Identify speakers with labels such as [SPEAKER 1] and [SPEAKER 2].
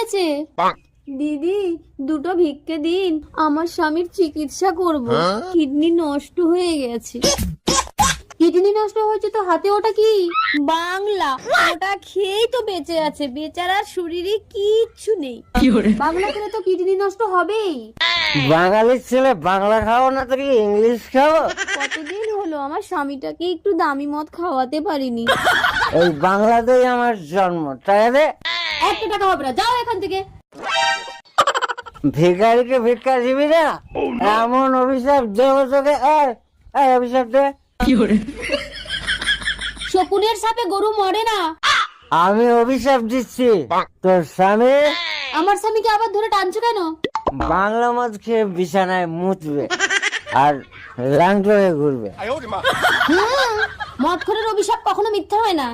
[SPEAKER 1] হয়েছে? দিদি, দুটো ভিক্ষে দিন, আমার স্বামীর চিকিৎসা করব। কিডনি নষ্ট হয়ে গেছে। কিডনি নষ্ট হয়েছে তো হাতে ওটা কি? বাংলা। ওটা খেয়েই তো বেঁচে আছে, বেচারার শরীরে কিচ্ছু নেই। বাংলা খেলে তো কিডনি নষ্ট হবেই।
[SPEAKER 2] বাঙালির ছেলে বাংলা খাও না তো কি ইংলিশ খাও?
[SPEAKER 1] কতদিন হলো আমার স্বামীটাকে একটু দামি মদ খাওয়াতে পারিনি।
[SPEAKER 2] এই বাংলাতেই আমার জন্ম, তাই রে?
[SPEAKER 1] একটা টাকা হবে না, যাও এখান থেকে।
[SPEAKER 2] ভিখারিকে ভিক্ষা দিবি না? এমন অভিশাপ দেবো তোকে। এই অভিশাপ দে।
[SPEAKER 1] শকুনের সাপে গরু মরে না।
[SPEAKER 2] আমি অভিশাপ দিচ্ছি, তোর স্বামী
[SPEAKER 1] আমার স্বামীকে আবার ধরে টানছো কেন?
[SPEAKER 2] বাংলা মদ খেয়ে বিছানায় মুতবে আর ল্যাংটো হয়ে ঘুরবে।
[SPEAKER 1] মদখোরের অভিশাপ কখনো মিথ্যা হয় না।